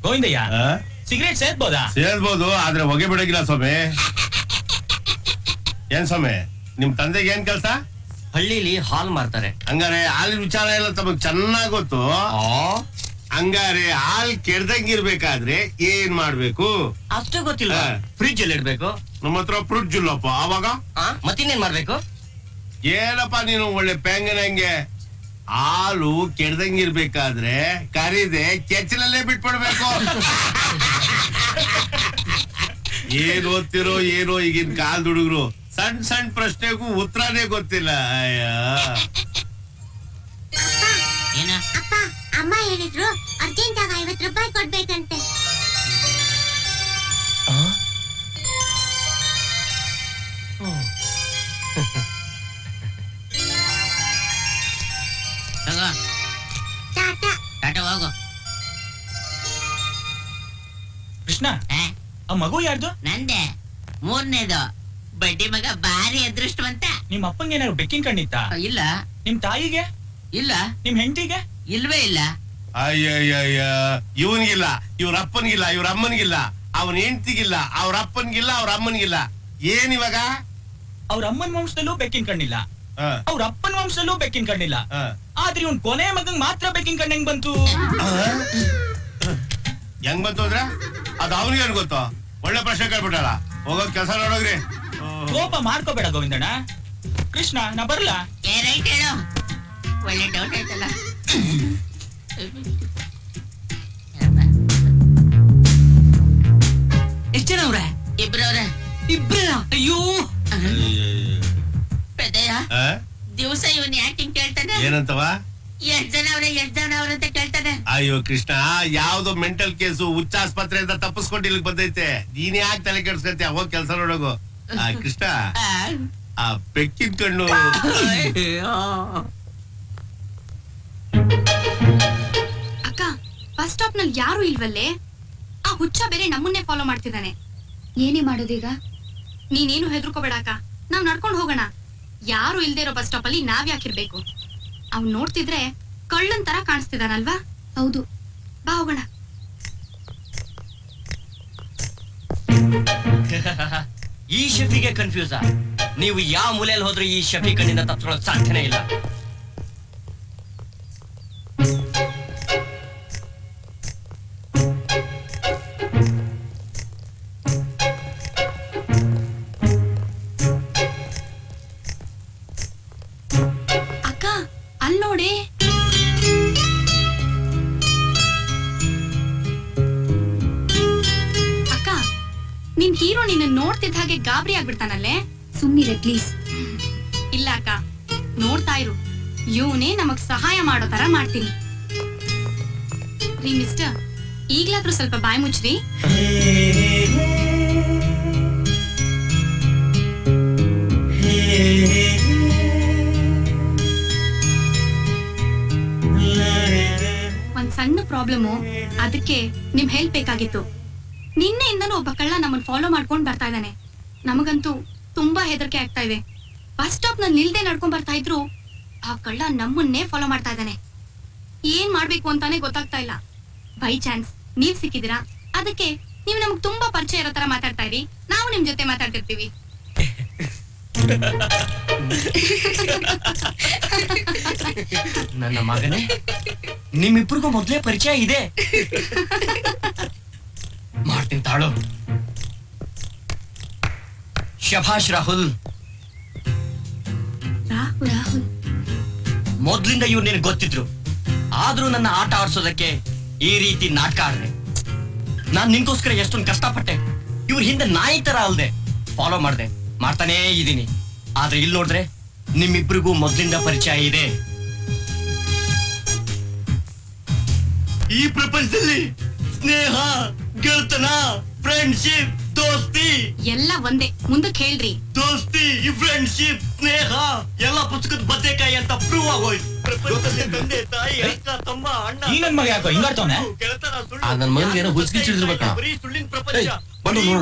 Govindaiah, cigarette ಸೇರ್ಬೋದಾ? ಸೇರ್ಬೋದು, ಆದ್ರೆ ಹೊಗೆ ಬಿಡೋಗಿಲ್ಲ ಸ್ವಾಮಿ. ಏನ್ ಸ್ವಾಮಿ, ನಿಮ್ ತಂದೆಗೆ ಏನ್ ಕೆಲ್ಸ? ಹಳ್ಳಿಲಿ ಹಾಲ್ ಮಾರ್ತಾರೆ. ಹಂಗಾರೆ ಹಾಲಿನ ವಿಚಾರ ಎಲ್ಲ ತಮಗ್ ಚೆನ್ನಾಗ್ ಗೊತ್ತು. ಹಂಗಾರೆ ಹಾಲ್ ಕೆಡ್ದಂಗಿರ್ಬೇಕಾದ್ರೆ ಏನ್ ಮಾಡ್ಬೇಕು? ಅಷ್ಟು ಗೊತ್ತಿಲ್ಲ. ಫ್ರಿಜ್ ಅಲ್ಲಿ ಇಡ್ಬೇಕು. ನಮ್ಮ ಹತ್ರ ಫ್ರಿಡ್ಜ್ ಇಲ್ಲಪ್ಪ. ಅವಾಗ ಮತ್ತಿನ್ನೇನ್ ಮಾಡ್ಬೇಕು? ಏನಪ್ಪ ನೀನು ಒಳ್ಳೆ ಪೆಂಗನಂಗೆ. ಹಾಲು ಕೆಡ್ದಂಗಿರ್ಬೇಕಾದ್ರೆ ಕರಿದೆ ಕೆಚ್ಚಲಲ್ಲೇ ಬಿಟ್ಬಿಡ್ಬೇಕು. ಏನ್ ಓದ್ತಿರೋ ಏನೋ ಈಗಿನ ಕಾಲದ ಹುಡುಗರು, ಸಣ್ಣ ಸಣ್ಣ ಪ್ರಶ್ನೆಗೂ ಉತ್ತರನೇ ಗೊತ್ತಿಲ್ಲ. ಅಯ್ಯ ಅಪ್ಪ, ಅಮ್ಮ ಹೇಳಿದ್ರು ಅರ್ಜೆಂಟ್ ಆಗ 50 ರೂಪಾಯಿ ಕೊಡ್ಬೇಕಂತೆ. ಹೋಗು. ಕೃಷ್ಣ, ಆ ಮಗು ಯಾರ್ದು? ನಂದೆ, 3ನೇದು. ಬಡ್ಡಿ ಮಗ ಬಾರಿ ಅದೃಷ್ಟವಂತ. ನಿಮ್ ಅಪ್ಪಂಗೆ ಏನಾದ್ರು ಬೆಕ್ಕಿನ ಕಣ್ಣಿತ್ತ? ಇಲ್ಲ. ನಿಮ್ ತಾಯಿಗೆ ಇಲ್ಲ. ನಿಮ್ ಹೆಂಡತಿಗೆ ಇಲ್ವೇ ಇಲ್ಲ. ಅಯ್ಯಯ್ಯ, ಇವನ್ಗಿಲ್ಲ, ಇವ್ರ ಅಪ್ಪನ್ಗಿಲ್ಲ, ಇವ್ರ ಅಮ್ಮನ್ಗಿಲ್ಲ, ಅವನ ಹೆಂಡತಿಗಿಲ್ಲ, ಅವ್ರ ಅಪ್ಪನ್ಗಿಲ್ಲ, ಅವ್ರ ಅಮ್ಮನ್ಗಿಲ್ಲ. ಏನ್ ಇವಾಗ? ಅವ್ರ ಅಮ್ಮನ ವಂಶದಲ್ಲೂ ಬೆಕ್ಕಿನ ಕಣ್ಣಿಲ್ಲ, ಅವ್ರ ಅಪ್ಪನ ವಂಶದಲ್ಲೂ ಬೆಕ್ಕಿನ ಕಣ್ಣಿಲ್ಲ. ಆದ್ರೆ ಇವ್ನ್ ಕೊನೆ ಮಗಂಗ್ ಮಾತ್ರ ಬೆಕ್ಕಿನ ಕಣ್ಣು ಹೆಂಗ್ ಬಂತು? ಹೆಂಗ್ ಬಂತು ಅಂದ್ರೆ ಅದು ಅವನಿಗೆ ಗೊತ್ತು. ಒಳ್ಳೆ ಪ್ರಶ್ನೆ ಕೇಳ್ಬಿಟ್ಟಲ್ಲ. ಹೋಗೋ ಕೆಲಸ ನೋಡೋಗ್ರಿ. ಕೋಪ ಮಾಡ್ಕೋಬೇಡ ಗೋವಿಂದಣ್ಣ. ಕೃಷ್ಣ, ನಾ ಬರ್ಲಾ? ರೈಟ್ ಹೇಳು. ಒಳ್ಳೆ ಡೌಟ್ ಆಯ್ತಲ್ಲ. ಎಷ್ಟ್ ಜನ ಅವ್ರೆ? ಇಬ್ರವ್ರೆ. ಇಬ್ರ? ಅಯ್ಯೋ ಪೆದ್ದಯ್ಯ, ದಿವಸ ಇವನ್ ಯಾಕಿಂಗ್ ಕೇಳ್ತಾನೆ? ಏನಂತವ? ಎಷ್ಟ್ ಜನ ಅವ್ರಂತ ಕೇಳ್ತಾನೆ. ಅಯ್ಯೋ ಕೃಷ್ಣ, ಯಾವ್ದೋ ಮೆಂಟಲ್ ಕೇಸು ಹುಚ್ಚಾಸ್ಪತ್ರೆ ಅಂತ ತಪ್ಪಿಸ್ಕೊಂಡು ಇಲ್ಲಿಗೆ ಬಂದೈತೆ. ನೀನ್ ಯಾಕೆ ತಲೆ ಕೆಡ್ಸ್ಕೊಂತೀಯ? ಹೋಗ್ ಕೆಲಸ ನೋಡೋಗು. ಕೃಷ್ಣ, ಆ ಬೆಕ್ಕಿನ ಕಣ್ಣು. ಅಕ್ಕ, ಬಸ್ ಸ್ಟಾಪ್ ನಲ್ಲಿ ಯಾರು ಇಲ್ವಲ್ಲೇ? ಆ ಹುಚ್ಚ ಬೇರೆ ನಮ್ಮನ್ನೇ ಫಾಲೋ ಮಾಡ್ತಿದ್ದಾನೆ. ಏನೇ ಮಾಡೋದೀಗ? ನೀನೇನು ಹೆದರ್ಕೋಬೇಡ ಅಕ್ಕ, ನಾವ್ ನಡ್ಕೊಂಡು ಹೋಗೋಣ. ಯಾರು ಇಲ್ದೇ ಇರೋ ಬಸ್ ಸ್ಟಾಪ್ ಅಲ್ಲಿ ನಾವ್ ಯಾಕಿರ್ಬೇಕು? ಅವ್ನ್ ನೋಡ್ತಿದ್ರೆ ಕಳ್ಳನ್ ತರ ಕಾಣಿಸ್ತಿದಾನಲ್ವಾ? ಹೌದು, ಬಾ ಹೋಗೋಣ. ಈ ಶಫಿಗೆ ಕನ್ಫ್ಯೂಸ. ನೀವು ಯಾವ ಮೂಲೆಯಲ್ಲಿ ಹೋದ್ರೂ ಈ ಶಫಿ ಕಣ್ಣಿಂದ ತಪ್ಪಿಕೊಳ್ಳೋಕೆ ಸಾಧ್ಯನೇ ಇಲ್ಲ. ಅಕ್ಕ, ಅಲ್ ನೋಡಿ. ಅಕ್ಕ, ನಿನ್ ಹೀರೋ ನಿನ್ನ ನೋಡ್ತಿದ್ದ ಹಾಗೆ ಗಾಬರಿ ಆಗ್ಬಿಡ್ತಾನಲ್ಲೇ. ಸುಮ್ನಿರೆ ಪ್ಲೀಸ್. ಇಲ್ಲ ಅಕ್ಕ, ನೋಡ್ತಾ ಇರು. ಇವನೇ ನಮಗ್ ಸಹಾಯ ಮಾಡೋ ತರ ಮಾಡ್ತೀನಿ. ರೀ ಮಿಸ್ಟರ್, ಈಗ್ಲಾದ್ರೂ ಸ್ವಲ್ಪ ಬಾಯ್ ಮುಚ್ಚ್ರಿ. ಒಂದ್ ಸಣ್ಣ ಪ್ರಾಬ್ಲಮು, ಅದಕ್ಕೆ ನಿಮ್ ಹೆಲ್ಪ್ ಬೇಕಾಗಿತ್ತು. ನಿನ್ನೆಯಿಂದನೂ ಒಬ್ಬ ಕಳ್ಳ ನಮ್ಮನ್ ಫಾಲೋ ಮಾಡ್ಕೊಂಡ್ ಬರ್ತಾ ಇದ್ದಾನೆ. ನಮಗಂತೂ ತುಂಬಾ ಹೆದರಿಕೆ ಆಗ್ತಾ ಇದೆ. ಬಸ್ ಸ್ಟಾಪ್ ನಲ್ಲಿ ನಿಲ್ದೆ ನಡ್ಕೊಂಡ್ ಬರ್ತಾ ಇದ್ರು ಆ ಕಳ್ಳ ನಮ್ಮನ್ನೇ ಫಾಲೋ ಮಾಡ್ತಾ ಇದ್ದಾನೆ. ಏನ್ ಮಾಡ್ಬೇಕು ಅಂತಾನೆ ಗೊತ್ತಾಗ್ತಾ ಇಲ್ಲ. ಬೈ ಚಾನ್ಸ್ ನೀವ್ ಸಿಕ್ಕಿದಿರಾ, ಅದಕ್ಕೆ ನೀವ್ ನಮಗ್ ತುಂಬಾ ಪರಿಚಯ ಇರೋ ತರ ಮಾತಾಡ್ತಾ ಇರಿ. ನಾವು ನಿಮ್ ಜೊತೆ ಮಾತಾಡ್ತಿರ್ತೀವಿ. ನನ್ನ ಮಗನೇ, ನಿಮ್ಮಿಬ್ರಿಗೂ ಮೊದ್ಲೇ ಪರಿಚಯ ಇದೆ. ಮಾಡ್ತೀನಿ ತಾಳು. ಶಭಾಷ್ ರಾಹುಲ್. ರಾಹುಲ್, ಮೊದ್ಲಿಂದ ಇವ್ರು ನಿನಗೆ ಗೊತ್ತಿದ್ರು, ಆದ್ರೂ ನನ್ನ ಆಟ ಆಡ್ಸೋದಕ್ಕೆ ಈ ರೀತಿ ನಾಟಕ ಆಡ್ದೆ. ನಾನ್ ನಿನ್ಗೋಸ್ಕರ ಎಷ್ಟೊಂದು ಕಷ್ಟಪಟ್ಟೆ. ಇವ್ರ ಹಿಂದೆ ನಾಯಿ ತರ ಅಲ್ದೆ ಫಾಲೋ ಮಾಡ್ತಾನೇ ಇದೀನಿ. ಆದ್ರೆ ಇಲ್ಲಿ ನೋಡಿದ್ರೆ ನಿಮ್ಮಿಬ್ರಿಗೂ ಮೊದ್ಲಿಂದ ಪರಿಚಯ ಇದೆ. ಈ ಪ್ರಪಂಚದಲ್ಲಿ ಸ್ನೇಹ, ಗೆಳತನ, ಫ್ರೆಂಡ್ಶಿಪ್, ದೋಸ್ತಿ ಎಲ್ಲ ಒಂದೇ. ಮುಂದಕ್ಕೆ ಹೇಳ್ರಿ. ದೋಸ್ತಿ, ಫ್ರೆಂಡ್ಶಿಪ್, ಸ್ನೇಹ ಎಲ್ಲ ಪುಸ್ತಕದ ಬದನೆಕಾಯಿ ಅಂತ ಪ್ರೂವ್ ಆಗೋಯ್ತು. ಪ್ರಪಂಚದಲ್ಲಿ ತಂದೆ, ತಾಯಿ, ಅಕ್ಕ, ತಮ್ಮ, ಅಣ್ಣ, ಈ ನನ್ ಮಗ ಯಾಕೋ ಹಿಂಗಾಡ್ತವ್ನೆ? ಗೆಳತನ, ನನ್ ಮಗನಿಗೆ ಏನೋ ಹುಚ್ಚಿಡ್ತಿರ್ಬೇಕ. ಬರೀ ಸುಳ್ಳಿನ ಪ್ರಪಂಚ.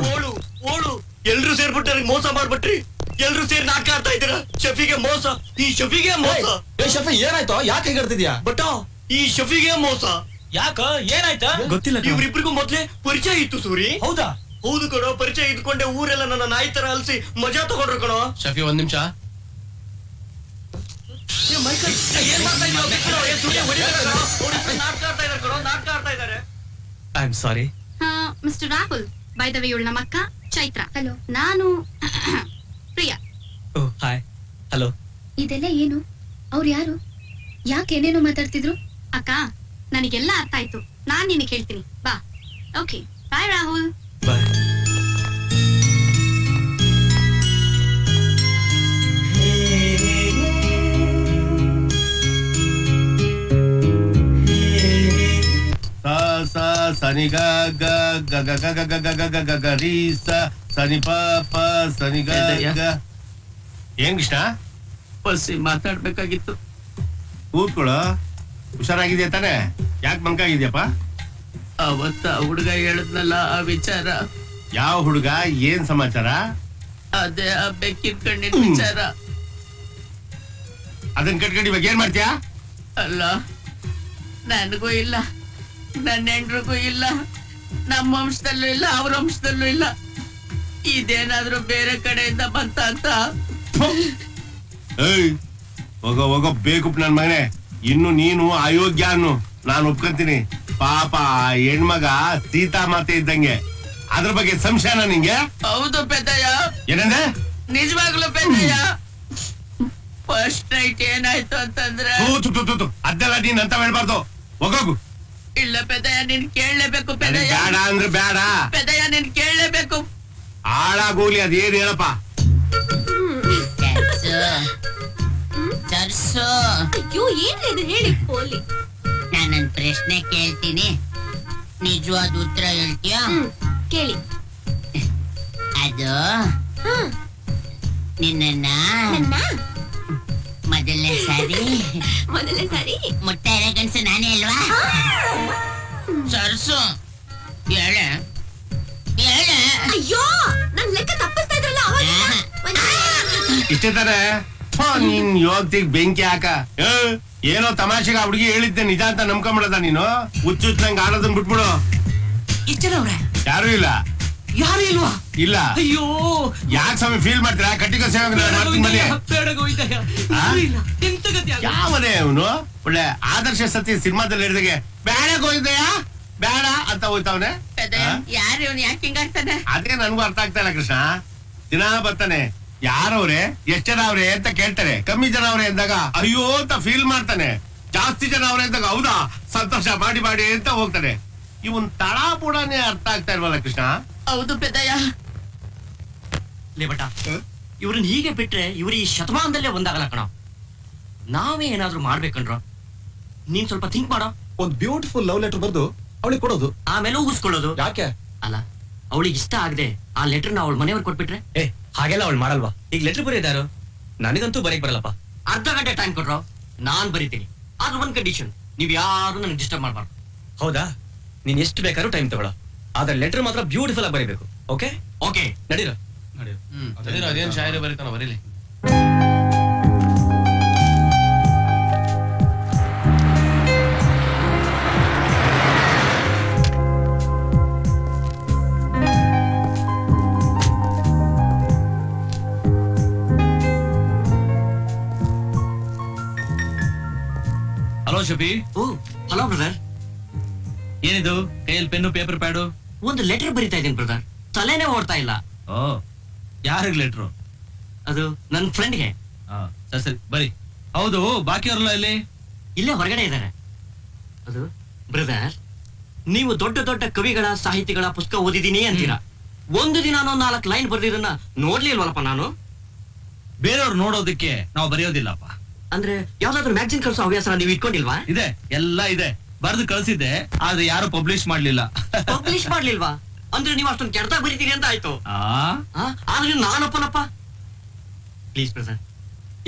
ಓಳು ಎಲ್ರು ಸೇರ್ಬಿಟ್ಟು ಮೋಸ ಮಾಡ್ಬಿಟ್ರಿ. ಎಲ್ರು ಸೇರಿ ನಾಟಕ ಆಡ್ತಾ ಇದ್ದೀರಾ. ಶಫಿಗೆ ಮೋಸ, ಈ ಶಫಿಗೆ ಮೋಸ. ಶಫಿ ಏನಾಯ್ತು? ಯಾಕೆ ಹಿಂಗಾಡ್ತಿದ್ಯಾ? ಬಟ್ ಈ ಶಫಿಗೆ ಮೋಸ, ಯಾಕ ಏನಾಯ್ತ? ಗೊತ್ತಿಲ್ಲ ಇವ್ರಿಬ್ರಿಗೂ ಮೊದ್ಲೇ ಪರಿಚಯ ಇತ್ತು ಸೂರಿ. ಹೌದಾ? ಹೌದು ಕಣೋ, ಪರಿಚಯ ಇದ್ಕೊಂಡೆ ಊರೆಲ್ಲ ನನ್ನ ನಾಯಿ ತರ ಅಲ್ಸಿ ಮಜಾ ತಗೊಂಡ್ರು ಕಣೋ. ಶಫಿ ಒಂದ್ ನಿಮಿಷ. I am sorry. Mister Rahul, by the way ಇವಳು ನಮ್ಮ ಅಕ್ಕ ಚೈತ್ರ. ಹಲೋ, ನಾನು ಪ್ರಿಯಾ. ಓ ಹಾಯ್. ಹಲೋ. ಇದೆಲ್ಲ ಏನು? ಅವ್ರು ಯಾರು? ಯಾಕೆ ಏನೇನೋ ಮಾತಾಡ್ತಿದ್ರು? ಅಕ್ಕ, ನನಗೆಲ್ಲ ಅರ್ಥ ಆಯ್ತು. ನಾನ್ ನಿನಗೆ ಹೇಳ್ತೀನಿ, ಬಾ. ಓಕೆ, ಬಾಯ್ ರಾಹುಲ್. ಬಾಯ್. ಸ ಸನಿ ಗ ಗ ಗ ಗ ಗ ಗ ಗ ಗ ಗ ಗ ಗ ಗ ರೀ ಸ ಸನಿ ಪ ಪ ಸನಿ ಗ ಗ. ಏನ್ ಕೃಷ್ಣ? ಬಸ್ಸಿ ಮಾತಾಡ್ಬೇಕಾಗಿತ್ತು. ಕೂತ್ಕೊಳ್ಳೋ. ಹುಷಾರಾಗಿದ್ಯಾ ತಾನೆ? ಯಾಕೆ ಮಂಕಾಗಿದ್ಯಪ್ಪ? ಅವತ್ತ ಹುಡುಗ ಹೇಳಿದ್ನಲ್ಲ ಆ ವಿಚಾರ, ಯಾವ ಹುಡುಗ? ಏನ್ ಸಮಾಚಾರ? ಅದೇ ಆ ಬೆಕ್ಕಿನ ಕಣ್ಣಿನ ವಿಚಾರ. ಅದನ್ನ ಕಟ್ಕಡಿ ಇವಾಗ ಏನ್ ಮಾಡ್ತೀಯಾ? ಅಲ್ಲ, ನನಗೂ ಇಲ್ಲ, ನನ್ನ ಹೆಂಡ್ರಿಗೂ ಇಲ್ಲ, ನಮ್ಮ ವಂಶದಲ್ಲೂ ಇಲ್ಲ, ಅವ್ರ ವಂಶದಲ್ಲೂ ಇಲ್ಲ. ಇದೇನಾದ್ರೂ ಬೇರೆ ಕಡೆಯಿಂದ ಬಂತ ಅಂತ. ಏಯ್, ಹೋಗೋ ಹೋಗೋ ಬೇಕುಪ್ ನನ್ ಮಗನೇ. ಇನ್ನು ನೀನು ಅಯೋಗ್ಯ ಅನ್ನು ನಾನು ಒಪ್ಕೊಂತೀನಿ. ಪಾಪ ಹೆಣ್ಮಗ ಸೀತಾ ಮಾತೆ ಇದ್ದಂಗೆ. ಅದ್ರ ಬಗ್ಗೆ ಸಂಶಯನ ನಿಂಗೆ? ಹೌದು ಪೆದ್ದಯ್ಯ, ಏನಂದ್ರೆ? ನಿಜವಾಗ್ಲೂ ಪೆದ್ದಯ್ಯ. ಫಸ್ಟ್ ನೈಟ್ ಏನಾಯ್ತು ಅಂತಂದ್ರೆ, ಅದೆಲ್ಲ ನೀನ್ ಅಂತ ಹೇಳ್ಬಾರ್ದು. ಹೋಗೋಗು. ಇಲ್ಲ ಪೆದ್ದಯ್ಯ, ನೀನ್ ಕೇಳಲೇಬೇಕು ನನಗ್ ಪೆದ್ದಯ್ಯ. ಬೇಡ ಅಂದ್ರೆ ಬೇಡ. ಪೆದ್ದಯ್ಯ, ನೀನ್ ಕೇಳಲೇಬೇಕು. ಹಾಳಾಗೋಲಿ ಅದೇನ್ ಹೇಳಪ್ಪ. ಸರ್ಸು, ಅಯ್ಯೋ, ಏನ್ರಿ ಇದು? ಹೇಳಿ ಪೋಲಿ. ನಾನೊಂದ್ ಪ್ರಶ್ನೆ ಕೇಳ್ತೀನಿ, ನಿಜವಾದ ಉತ್ತರ ಹೇಳ್ತೀಯಾ? ಕೇಳಿ. ಅದು ನಿನ್ನ ಮೊದಲನೇ ಸಾರಿ ಮುಟ್ಟ ಗಂಡಸು ನಾನೇ ಅಲ್ವಾ? ಸರ್ಸು, ಹೇಳೆ ಹೇಳೆ. ಅಯ್ಯೋ, ನನ್ ಲೆಕ್ಕ ತಪ್ಪಿಸ್ತಾ ಇದ್ರಲ್ಲ ಇಷ್ಟೇ ತಾನೆ? ನೀನ್ ಯೋಗ್ತಿಗ್ ಬೆಂಕಿ ಹಾಕ. ಏನೋ ತಮಾಷೆಗೆ ಆ ಹುಡುಗಿ ಹೇಳಿದ್ದೆ ನಿಜ ಅಂತ ನಂಬ್ಕೊಂಬಿಡದ ನೀನು? ಹುಚ್ಚುಚ್ಚ ನಂಗೆ ಆಡೋದನ್ ಬಿಟ್ಬಿಡು. ಇಷ್ಟನವ್ರೆ ಯಾರು ಇಲ್ಲ? ಯಾರು ಇಲ್ವಾ? ಇಲ್ಲ. ಅಯ್ಯೋ, ಯಾಕೆ ಸ್ವಾಮಿ ಫೀಲ್ ಮಾಡ್ತೀರಾ? ಕಟ್ಟಿಗೆ ಸೇವೆ ಮಾಡ್ತೀನಿ ಬನ್ನಿ. ಎಂತ ಗತಿ ಆಗ? ಯಾವನೇ ಅವನು? ಒಳ್ಳೆ ಆದರ್ಶ ಸತ್ಯ ಸಿನಿಮಾದಲ್ಲಿ ಹೇಳಿದಾಗೆ ಬೇಡಕ್ ಹೋಗಿದ್ದೆಯಾ ಬೇಡ ಅಂತ ಹೋಯ್ತವನೆ. ಯಾರು ಇವನು? ಯಾಕೆ ಹಿಂಗಾಡ್ತಾನೆ? ಅದೇ ನನ್ಗೂ ಅರ್ಥ ಆಗ್ತಾ ಇಲ್ಲ ಕೃಷ್ಣ. ದಿನ ಬರ್ತಾನೆ, ಯಾರವ್ರೆ, ಎಷ್ಟ್ ಜನ ಅವ್ರೆ ಅಂತ ಕೇಳ್ತಾರೆ. ಕಮ್ಮಿ ಜನ ಅವ್ರೆ ಅಂದಾಗ ಅಯ್ಯೋ ಅಂತ ಫೀಲ್ ಮಾಡ್ತಾನೆ. ಜಾಸ್ತಿ ಜನ ಅವ್ರೆ ಅಂದಾಗ ಹೌದಾ ಸಂತೋಷ ಮಾಡಿ ಮಾಡಿ ಅಂತ ಹೋಗ್ತಾನೆ. ಇವನ್ ತಳ ಬುಡನೇ ಅರ್ಥ ಆಗ್ತಾ ಇಲ್ವಲ್ಲ ಕೃಷ್ಣ? ಹೌದು ಪೆದ್ದಯ್ಯ. ಲೇ ಬಟ, ಇವ್ರನ್ನ ಹೀಗೆ ಬಿಟ್ರೆ ಇವ್ರು ಈ ಶತಮಾನದಲ್ಲೇ ಒಂದಾಗಲ್ಲ ಕಣ. ನಾವೇ ಏನಾದ್ರೂ ಮಾಡ್ಬೇಕಂಡ್ರ. ನೀನ್ ಸ್ವಲ್ಪ ಥಿಂಕ್ ಮಾಡೋ. ಒಂದ್ ಬ್ಯೂಟಿಫುಲ್ ಲವ್ ಲೆಟರ್ ಬರ್ದು ಅವಳಿಗೆ ಕೊಡೋದು, ಆಮೇಲೆ ಊಗಿಸ್ಕೊಳ್ಳೋದು. ಯಾಕೆ? ಅಲ್ಲ, ಅವಳಿಗೆ ಇಷ್ಟ ಆಗದೆ ಆ ಲೆಟರ್ನ ಅವಳ ಮನೆಯವ್ರು ಕೊಟ್ಬಿಟ್ರೆ? ಏ, ಹಾಗೆಲ್ಲ ಅವಳು ಮಾಡಲ್ವಾ? ಈಗ ಲೆಟರ್ ಬರೆಯೋದಾರು? ನನಗಂತೂ ಬರೀಕ್ ಬರಲ್ಲಪ್ಪ. ಅರ್ಧ ಗಂಟೆ ಟೈಮ್ ಕೊಟ್ರು, ನಾನ್ ಬರೀತೀನಿ. ಆದ್ರೆ ಒಂದ್ ಕಂಡೀಷನ್, ನೀವ್ ಯಾರು ನನಗೆ ಡಿಸ್ಟರ್ಬ್ ಮಾಡ್ಬಾರ್ದು. ಹೌದಾ? ನೀನ್ ಎಷ್ಟು ಬೇಕಾದ್ರೂ ಟೈಮ್ ತಗೊಳ್ಳೋ. ಆದ್ರೆ ಲೆಟರ್ ಮಾತ್ರ ಬ್ಯೂಟಿಫುಲ್ ಆಗಿ ಬರೀಬೇಕು. ಓಕೆ ಓಕೆ, ನಡೀರೋ. ಅದೇನ್ ಶಾಯರಿ ಬರೀತಾನ, ಬರೀಲಿ. Hello Shafi. Oh hello brother. ಏನಿದು ಕೈಯಲ್ಲಿ ಪೆನ್ನು ಪೇಪರ್ ಪ್ಯಾಡು? ಒಂದು ಲೆಟರ್ ಬರೀತಾ ಇದ್ದೀನಿ ಬ್ರದರ್, ತಲೆನೇ ಓಡ್ತಾ ಇಲ್ಲ. ಓ, ಯಾರಿಗ್ ಲೆಟ್ರು? ಅದು ನನ್ನ ಫ್ರೆಂಡ್ಗೆ. ಸರಿ ಸರಿ ಬರಿ. ಹೌದು, ಬಾಕಿ ಅವರೆಲ್ಲ ಇಲ್ಲಿ? ಇಲ್ಲೇ ಹೊರಗಡೆ ಇದ್ದಾರೆ. ಅದು ಬ್ರದರ್, ನೀವು ದೊಡ್ಡ ದೊಡ್ಡ ಕವಿಗಳ ಸಾಹಿತಿಗಳ ಪುಸ್ತಕ ಓದಿದೀನಿ ಅಂತೀರಾ. ಒಂದು ದಿನ 4 ಲೈನ್ ಬರ್ದಿರನ್ನ ನೋಡ್ಲಿಲ್ವಲ್ಲಪ್ಪ ನಾನು. ಬೇರೆಯವ್ರು ನೋಡೋದಕ್ಕೆ ನಾವು ಬರೆಯೋದಿಲ್ಲಪ್ಪ. ಅಂದ್ರೆ ಯಾವ್ದಾದ್ರು ಮ್ಯಾಗ್ಜಿನ್ ಕಳ್ಸೋ ಹವ್ಯಾಸ ನೀವು ಇಟ್ಕೊಂಡಿಲ್ವಾ? ಇದೆ, ಎಲ್ಲ ಇದೆ. ಬರ್ದು ಕಳ್ಸಿದ್ದೆ, ಆದ್ರೆ ಯಾರು ಪಬ್ಲಿಷ್ ಮಾಡ್ಲಿಲ್ಲ. ಪಬ್ಲಿಷ್ ಮಾಡ್ಲಿಲ್ವಾ? ಅಂದ್ರೆ ನೀವು ಅಷ್ಟೊಂದು ಕೆಡ್ತಾ ಬರೀತೀರಿ ಅಂತ ಆಯ್ತು. ಆದ್ರೆ ನಾನಪ್ಪನಪ್ಪ. ಪ್ಲೀಸ್ ಬ್ರದರ್,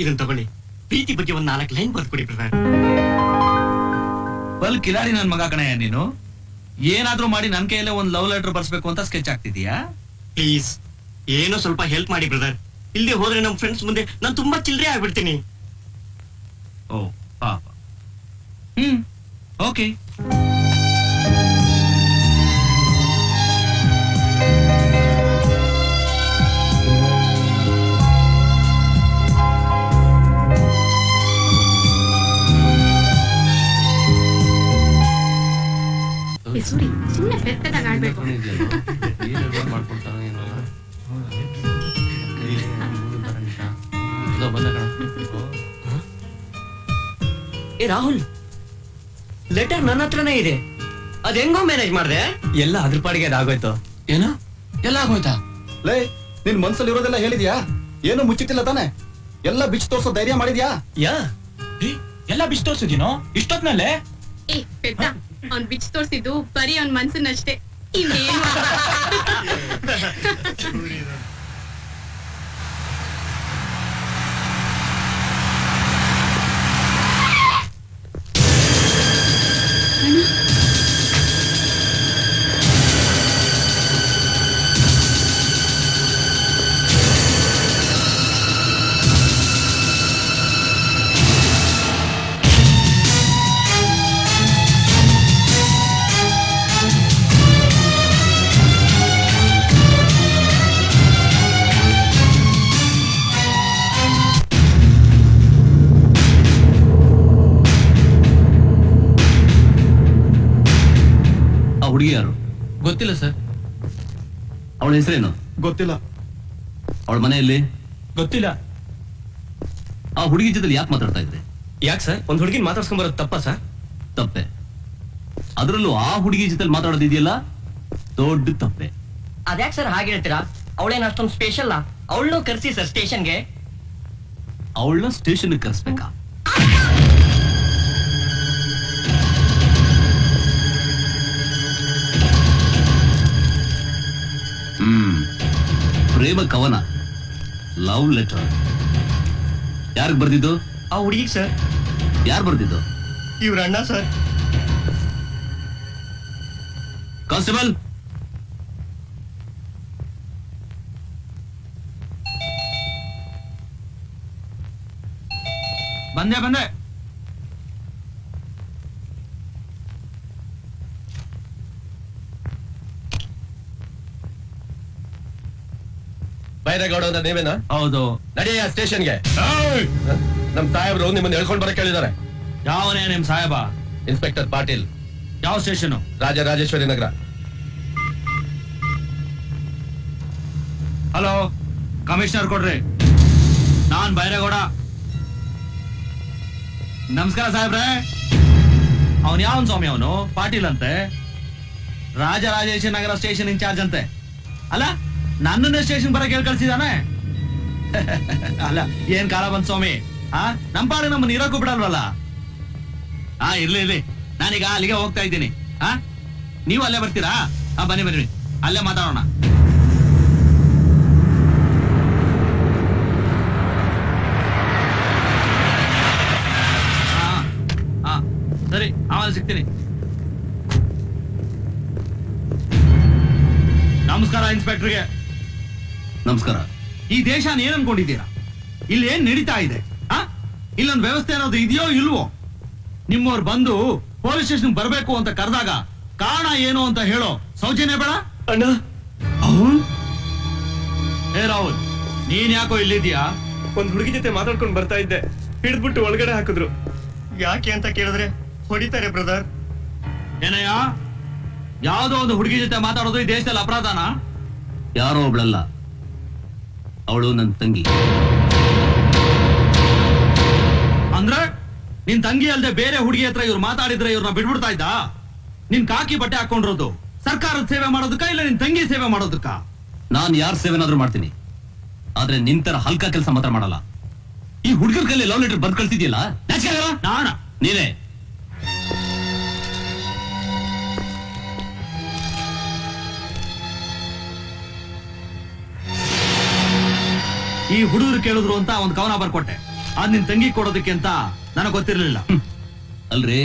ಇದನ್ನ ತಗೊಳ್ಳಿ. ಪ್ರೀತಿ ಬಗ್ಗೆ ಒಂದು 4 ಲೈನ್ ಬರ್ದ್ಕೊಡಿ ಬ್ರದರ್. ಬಲ್ ಕಿಲಾಡಿ ನನ್ ಮಗ ಕಣಯ್ಯ ನೀನು. ಏನಾದ್ರೂ ಮಾಡಿ ನನ್ ಕೈಯಲ್ಲೇ ಒಂದ್ ಲವ್ ಲೆಟರ್ ಬರ್ಸ್ಬೇಕು ಅಂತ ಸ್ಕೆಚ್ ಆಗ್ತಿದ್ಯಾ? ಪ್ಲೀಸ್ ಏನೋ ಸ್ವಲ್ಪ ಹೆಲ್ಪ್ ಮಾಡಿ ಬ್ರದರ್. ಇಲ್ಲದೆ ಹೋದ್ರೆ ನಮ್ ಫ್ರೆಂಡ್ಸ್ ಮುಂದೆ ನಾನು ತುಂಬಾ ಚಿಲ್ಲರೆ ಆಗ್ಬಿಡ್ತೀನಿ. ಓ ಪಾಪ. ಓಕೆ. ಸೂರಿ ಸುಮ್ಮನೆ ಪೆತ್ತದಾಗ ಆಡ್ಬೇಕು. ಮಾಡ್ಕೊಡ್ತಾನೆ ಬಂದ ಕಣ. ಏ ರಾಹುಲ್, ಲೆಟರ್ ನನ್ನ ಹತ್ರನೇ ಇದೆ, ಅದ್ ಹೆಂಗೋ ಮ್ಯಾನೇಜ್ ಮಾಡ್ದೆ? ಎಲ್ಲ ಅದ್ರ ಪಾಡಿಗೆ ಅದಾಗೋಯ್ತು. ಏನು ಎಲ್ಲ ಆಗೋಯ್ತಾ? ಲೇ, ನಿನ್ ಮನ್ಸಲ್ಲಿ ಇರೋದೆಲ್ಲ ಹೇಳಿದ್ಯಾ? ಏನು ಮುಚ್ಚಿಟ್ಟಿಲ್ಲ ತಾನೆ? ಎಲ್ಲ ಬಿಚ್ಚಿ ತೋರ್ಸೋ ಧೈರ್ಯ ಮಾಡಿದ್ಯಾ? ಯಾ ಎಲ್ಲ ಬಿಚ್ಚಿ ತೋರ್ಸಿದೀನೋ ಇಷ್ಟೊತ್ನಲ್ಲೇ? ಏ ಪೆತ್ತ, ಅವ್ನ್ ಬಿಚ್ಚಿ ತೋರ್ಸಿದ್ದು ಬರೀ ಅವ್ನ್ ಮನ್ಸನ್ನಷ್ಟೇ, ಇನ್ನೇನು ಹುಡುಗಿ ಯಾರು? ಗೊತ್ತಿಲ್ಲ ಸರ್. ಅವಳ ಹೆಸರೇನು? ಗೊತ್ತಿಲ್ಲ. ಅವಳ ಮನೆಯಲ್ಲಿ? ಗೊತ್ತಿಲ್ಲ. ಆ ಹುಡುಗಿ ಜೊತೆ ಯಾಕೆ ಮಾತಾಡ್ತಾ ಇದ್ದೆ? ಯಾಕೆ ಸರ್, ಒಂದ್ ಹುಡುಗಿನ ಮಾತಾಡ್ಸ್ಕೊಂಡ್ ಬರೋದು ತಪ್ಪಾ ಸರ್? ತಪ್ಪೆ. ಅದರಲ್ಲೂ ಆ ಹುಡುಗಿ ಜೊತೆ ಮಾತಾಡೋದಿದೆಯಲ್ಲ, ದೊಡ್ಡ ತಪ್ಪೆ. ಅದ್ಯಾಕ್ ಸರ್ ಹಾಗೆ ಹೇಳ್ತೀರಾ? ಅವಳೇನ್ ಅಷ್ಟೊಂದು ಸ್ಪೆಷಲ್? ಅವಳನ್ನೂ ಕರ್ಸಿ ಸರ್ ಸ್ಟೇಷನ್ಗೆ. ಅವಳನ್ನ ಸ್ಟೇಷನ್ ಕರೆಸ್ಬೇಕಾ? ಪ್ರೇಮ ಕವನ, ಲವ್ ಲೆಟರ್. ಯಾರಿಗೆ ಬರ್ದಿದ್ದು? ಆ ಹುಡುಗಿಗೆ ಸರ್. ಯಾರು ಬರ್ದಿದ್ದು? ಇವ್ರ ಅಣ್ಣ ಸರ್. ಕಾನ್ಸ್ಟೇಬಲ್, ಬಂದೆ. ಬೈರೇಗೌಡ ಅಂದ್ರೆ ನೀವೇನಾ? ಹೌದು. ನಡೆಯ ಸ್ಟೇಷನ್ಗೆ. ನಮ್ ಸಾಹೇಬ್ರು ನಿಮ್ಮನ್ನ ಹೇಳ್ಕೊಂಡ್ ಬರಕ್ ಹೇಳಿದ್ದಾರೆ. ಯಾವನೇ ನಿಮ್ ಸಾಹೇಬ? ಇನ್ಸ್ಪೆಕ್ಟರ್ ಪಾಟೀಲ್. ಯಾವ station? Rajarajeshwari Nagar. Hello, commissioner ಕೊಡ್ರಿ. ನಾನ್ ಬೈರೇಗೌಡ. ನಮಸ್ಕಾರ ಸಾಹೇಬ್ರೆ. ಅವನ್ ಯಾವನ್ ಸ್ವಾಮಿ? ಅವನು ಪಾಟೀಲ್ ಅಂತೆ, ರಾಜರಾಜೇಶ್ವರಿ ನಗರ ಸ್ಟೇಷನ್ ಇನ್ಚಾರ್ಜ್ ಅಂತೆ. ಅಲ್ಲ, ನನ್ನನ್ನೇ ಸ್ಟೇಷನ್ ಬರಕ್ ಹೇಳ್ ಕಳ್ಸಿದಾನೆ. ಅಲ್ಲ, ಏನ್ ಕಾಲ ಬಂದ್ ಸ್ವಾಮಿ? ನಮ್ ಪಾಡಿಗೆ ನಮ್ಮನ್ನ ಇರೋಕ್ಕೂ ಬಿಡಲ್ವಲ್ಲ. ಇರ್ಲಿ, ನಾನೀಗ ಅಲ್ಲಿಗೆ ಹೋಗ್ತಾ ಇದ್ದೀನಿ. ನೀವು ಅಲ್ಲೇ ಬರ್ತೀರಾ? ಬನ್ನಿ, ಅಲ್ಲೇ ಮಾತಾಡೋಣ. ಸರಿ, ಆಮೇಲೆ ಸಿಗ್ತೀನಿ. ನಮಸ್ಕಾರ ಇನ್ಸ್ಪೆಕ್ಟರ್ಗೆ. ನಮಸ್ಕಾರ. ಈ ದೇಶ ಏನ್ ಅನ್ಕೊಂಡಿದ್ದೀರಾ? ಇಲ್ಲಿ ಏನ್ ನಡೀತಾ ಇದೆ? ಇಲ್ಲೊಂದು ವ್ಯವಸ್ಥೆ ಅನ್ನೋದು ಇದೆಯೋ ಇಲ್ವೋ? ನಿಮ್ಮವ್ರು ಬಂದು ಪೊಲೀಸ್ ಸ್ಟೇಷನ್ ಬರ್ಬೇಕು ಅಂತ ಕರೆದಾಗ ಕಾರಣ ಏನು ಅಂತ ಹೇಳೋ ಸೌಜನ್ಯ ಬೇಡ? ಅಣ್ಣ, ಹೇ ರಾಹುಲ್, ನೀನ್ ಯಾಕೋ ಇಲ್ಲಿದ್ಯಾ? ಒಂದ್ ಹುಡುಗಿ ಜೊತೆ ಮಾತಾಡ್ಕೊಂಡ್ ಬರ್ತಾ ಇದ್ದೆ, ಹಿಡಿದ್ಬಿಟ್ಟು ಒಳಗಡೆ ಹಾಕಿದ್ರು. ಯಾಕೆ ಅಂತ ಕೇಳಿದ್ರೆ ಹೊಡಿತಾರೆ ಬ್ರದರ್. ಏನಯ್ಯ, ಯಾವ್ದೋ ಒಂದು ಹುಡುಗಿ ಜೊತೆ ಮಾತಾಡೋದು ಈ ದೇಶದಲ್ಲಿ ಅಪರಾಧನ? ಯಾರೋ ಒಬ್ಳಲ್ಲ, ಅವಳು ನನ್ನ ತಂಗಿ. ಅಂದ್ರೆ ನಿನ್ ತಂಗಿ ಅಲ್ದೆ ಬೇರೆ ಹುಡುಗಿ ಹತ್ರ ಇವ್ರು ಮಾತಾಡಿದ್ರೆ ಇವ್ರನ್ನ ಬಿಡ್ಬಿಡ್ತಾ ಇದ್ದ? ನಿನ್ ಕಾಕಿ ಬಟ್ಟೆ ಹಾಕೊಂಡಿರೋದು ಸರ್ಕಾರದ ಸೇವೆ ಮಾಡೋದಕ್ಕ, ಇಲ್ಲ ನಿನ್ ತಂಗಿ ಸೇವೆ ಮಾಡೋದಕ್ಕ? ನಾನ್ ಯಾರ ಸೇವೆನಾದ್ರೂ ಮಾಡ್ತೀನಿ, ಆದ್ರೆ ನಿಂತರ ಹಲ್ಕ ಕೆಲಸ ಮಾತ್ರ ಮಾಡಲ್ಲ. ಈ ಹುಡುಗರ ಕೈಲಿ ಲವ್ ಲೆಟರ್ ಬರ್ದ್ ಕಳ್ಸಿದ್ಯಲ್ಲ, ನಾನ ನೀನೇ? ಈ ಹುಡುಗರು ಕೇಳಿದ್ರು ಅಂತ ಒಂದು ಕವನ ಬರ್ಕೊಟ್ಟೆ. ಅದ್ ನಿನ್ ತಂಗಿ ಕೊಡೋದಕ್ಕೆ ಅಂತ ನನಗ್ ಗೊತ್ತಿರ್ಲಿಲ್ಲ. ಅಲ್ರಿ,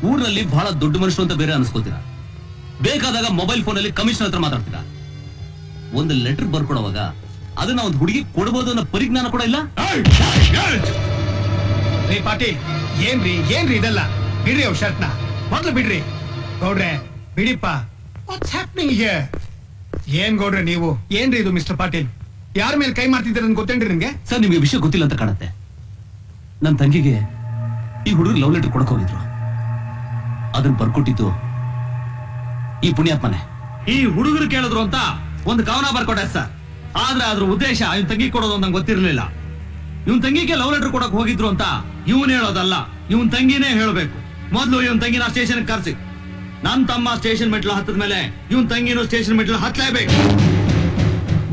ಊರಲ್ಲಿ ಬಹಳ ದೊಡ್ಡ ಮನುಷ್ಯರು ಅಂತ ಬೇರೆ ಅನ್ಸ್ಕೋತೀರಾ. ಬೇಕಾದಾಗ ಮೊಬೈಲ್ ಫೋನ್ ಅಲ್ಲಿ ಕಮಿಷನರ್ ಹತ್ರ ಮಾತಾಡ್ತೀರಾ. ಒಂದು ಲೆಟರ್ ಬರ್ಕೊಡುವಾಗ ಅದನ್ನ ಒಂದು ಹುಡುಗಿ ಕೊಡಬಹುದು ಅನ್ನೋ ಪರಿಜ್ಞಾನ ಕೂಡ ಇಲ್ಲ. ಪಾಟೀಲ್, ಏನ್ರಿ ಇದೆಲ್ಲ? ಬಿಡ್ರಿ ಅವ್ರ ಶರ್ಟ್ನ ಮೊದ್ಲು ಬಿಡ್ರಿ. ಗೌಡ್ರೆ ಬಿಡಿಪ್ಪ. What's happening here? ಏನ್ ಗೌಡ್ರೆ ನೀವು? ಏನ್ರಿ ಇದು ಮಿಸ್ಟರ್ ಪಾಟೀಲ್? ಯಾರ ಮೇಲೆ ಕೈ ಮಾಡ್ತಿದ್ದೀರ ಅಂತ ಗೊತ್ತೇನ್ರಿ ನಿಮ್ಗೆ? ಸರ್, ನಿಮ್ಗೆ ವಿಷಯ ಗೊತ್ತಿಲ್ಲ ಅಂತ ಕಾಣುತ್ತೆ. ನನ್ನ ತಂಗಿಗೆ ಈ ಹುಡುಗರು ಲವ್ ಲೆಟರ್ ಕೊಡಕ್ ಹೋಗಿದ್ರು. ಅದನ್ನ ಬರ್ಕೊಟ್ಟಿದ್ದು ಈ ಪುಣ್ಯಾತ್ಮನೆ. ಈ ಹುಡುಗರು ಕೇಳಿದ್ರು ಅಂತ ಒಂದು ಕವನ ಬರ್ಕೊಟ್ಟೆ ಸರ್. ಆದ್ರೆ ಅದ್ರ ಉದ್ದೇಶ ಇವನ್ ತಂಗಿ ಕೊಡೋದು ನಂಗೆ ಗೊತ್ತಿರ್ಲಿಲ್ಲ. ಇವನ್ ತಂಗಿಗೆ ಲವ್ ಲೆಟರ್ ಕೊಡಕ್ ಹೋಗಿದ್ರು ಅಂತ ಇವನ್ ಹೇಳೋದಲ್ಲ, ಇವನ್ ತಂಗಿನೇ ಹೇಳ್ಬೇಕು. ಮೊದ್ಲು ಇವನ್ ತಂಗಿನ ಸ್ಟೇಷನ್ ಕರ್ಸಿ. ನನ್ ತಮ್ಮ ಸ್ಟೇಷನ್ ಮೆಟ್ಲು ಹತ್ತದ ಮೇಲೆ ಇವನ್ ತಂಗಿನೂ ಸ್ಟೇಷನ್ ಮೆಟ್ಲು ಹತ್ತಲೇಬೇಕು.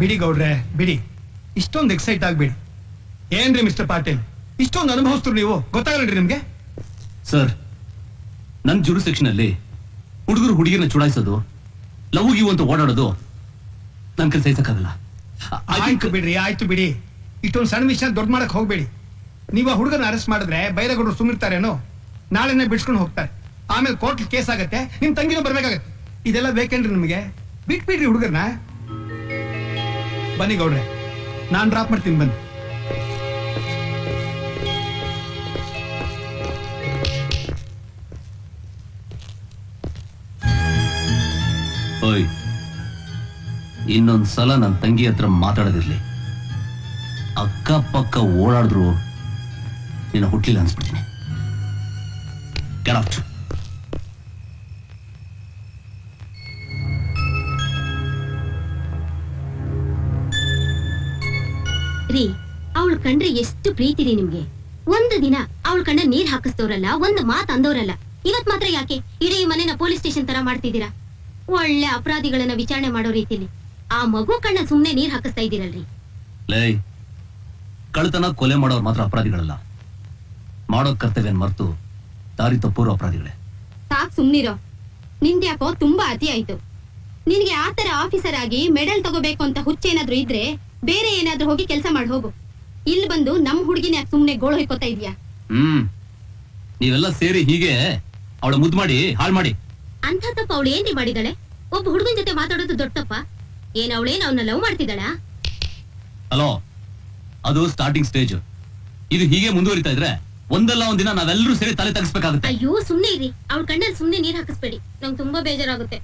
ಬಿಡಿ ಗೌಡ್ರೆ ಬಿಡಿ, ಇಷ್ಟೊಂದು ಎಕ್ಸೈಟ್ ಆಗ್ಬೇಡಿ. ಏನ್ರಿ ಮಿಸ್ಟರ್ ಪಾಟೀಲ್, ಇಷ್ಟೊಂದು ಅನುಭವಿಸ್ತು ನೀವು, ಗೊತ್ತಾಗಲ್ರಿ ನಿಮ್ಗೆ? ಸರ್, ನನ್ ಜುರಿಸೆಕ್ಷನ್ ಅಲ್ಲಿ ಹುಡುಗರು ಹುಡುಗಿರನ್ನ ಚುಡಾಯಿಸೋದು, ಲವ್ ಗಿವ್ ಅಂತ ಓಡಾಡೋದು ನನ್ ಕೈ ಸಹಿಸಕ್ಕಾಗಲ್ಲ. ಆಯ್ತು ಬಿಡ್ರಿ, ಆಯ್ತು ಬಿಡಿ. ಇಷ್ಟೊಂದು ಸಣ್ಣ ವಿಷಯ ದೊಡ್ಡ ಮಾಡಕ್ ಹೋಗ್ಬೇಡಿ. ನೀವು ಆ ಹುಡುಗನ ಅರೆಸ್ಟ್ ಮಾಡಿದ್ರೆ ಬೈರಗೌಡರು ಸುಮ್ಮಿರ್ತಾರೇನೋ, ನಾಳೆನೆ ಬಿಡ್ಸ್ಕೊಂಡು ಹೋಗ್ತಾರೆ. ಆಮೇಲೆ ಕೋರ್ಟ್ ಕೇಸ್ ಆಗತ್ತೆ, ನಿಮ್ ತಂಗಿನೂ ಬರ್ಬೇಕಾಗತ್ತೆ. ಇದೆಲ್ಲ ಬೇಕೇನ್ರಿ ನಿಮಗೆ? ಬಿಟ್ಬಿಡ್ರಿ ಹುಡುಗರ್ನ. ಬನ್ನಿ ಗೌಡ್ರೆ, ನಾನ್ ಡ್ರಾಪ್ ಮಾಡ್ತೀನಿ, ಬನ್ನಿ. ಓಯ್, ಇನ್ನೊಂದ್ ಸಲ ನನ್ನ ತಂಗಿ ಹತ್ರ ಮಾತಾಡೋದಿರ್ಲಿ. ಅಕ್ಕಪಕ್ಕ ಓಡಾಡಿದ್ರು ನಿನ್ನ ಹುಟ್ಲಿಲ್ಲ ಅನ್ಸ್ಬಿಡ್ತೀನಿ. Get out. ರೀ, ಅವಳು ಕಂಡ್ರೆ ಎಷ್ಟು ಪ್ರೀತಿ ರೀ ನಿಮ್ಗೆ. ಒಂದು ದಿನ ಅವಳ ಕಣ್ಣ ನೀರ್ ಹಾಕಿಸ್ತವ್ರಲ್ಲ, ಒಂದು ಮಾತ್ ಅಂದವ್ರಲ್ಲ. ಇವತ್ ಮಾತ್ರ ಯಾಕೆ ಇಡೀ ಮನೆನ ಪೊಲೀಸ್ ಸ್ಟೇಷನ್ ತರ ಮಾಡ್ತಿದ್ದೀರಾ? ಒಳ್ಳೆ ಅಪರಾಧಿಗಳನ್ನ ವಿಚಾರಣೆ ಮಾಡೋ ರೀತಿಲಿ ಆ ಮಗು ಕಣ್ಣ ಸುಮ್ನೆ ನೀರ್ ಹಾಕಿಸ್ತಾ ಇದ್ದೀರಲ್ರಿ. ಲೇ, ಕಳ್ತನ ಕೊಲೆ ಮಾಡೋರು ಮಾತ್ರ ಅಪರಾಧಿಗಳಲ್ಲ, ಮಾಡೋ ಕರ್ತವ್ಯ ಮರ್ತು ದಾರಿ ತಪ್ಪೋರು ಅಪರಾಧಿಗಳೇ. ಸಾಕ್ ಸುಮ್ನಿರೋ. ನಿಂದ್ಯಾಕೋ ತುಂಬಾ ಅತಿ ಆಯ್ತು. ನಿನ್ಗೆ ಆತರ ಆಫೀಸರ್ ಆಗಿ ಮೆಡಲ್ ತಗೋಬೇಕು ಅಂತ ಹುಚ್ಚೇನಾದ್ರೂ ಇದ್ರೆ ಬೇರೆ ಏನಾದ್ರೂ ಹೋಗಿ ಕೆಲಸ ಮಾಡಿ ಹೋಗು. ಇಲ್ಲಿ ಬಂದು ನಮ್ ಹುಡುಗಿನ ಯಾಕೆ ಸುಮ್ನೆ ಗೋಳು ಹೊಯ್ಕೋತಾ ಇದೀಯಾ? ನೀವೆಲ್ಲ ಸೇರಿ ಹೀಗೆ ಅವಳ ಮುದ್ದು ಮಾಡಿ ಹಾಳು ಮಾಡಿ. ಅಂತ ತಪ್ಪ ಅವಳು ಏನ್ರಿ ಮಾಡಿದಾಳೆ? ಒಬ್ಬ ಹುಡುಗನ ಜೊತೆ ಮಾತಾಡೋದು ದೊಡ್ಡ ತಪ್ಪ? ಏನ್ ಅವಳೇನ್ ಅವನ್ನ ಲವ್ ಮಾಡ್ತಿದ್ದಾಳ? ಹಲೋ, ಅದು ಸ್ಟಾರ್ಟಿಂಗ್ ಸ್ಟೇಜ್. ಇದು ಹೀಗೆ ಮುಂದುವರಿತಾ ಇದ್ರೆ ಒಂದಲ್ಲ ಒಂದಿನ ನಾವೆಲ್ಲರೂ ಸೇರಿ ತಲೆ ತಗ್ಸ್ಬೇಕಾಗುತ್ತೆ. ಅಯ್ಯೋ ಸುಮ್ನೆ ಇರಿ, ಅವಳ ಕಣ್ಣಲ್ಲಿ ಸುಮ್ನೆ ನೀರ್ ಹಾಕಿಸ್ಬೇಡಿ, ನಂಗೆ ತುಂಬಾ ಬೇಜಾರಾಗುತ್ತೆ.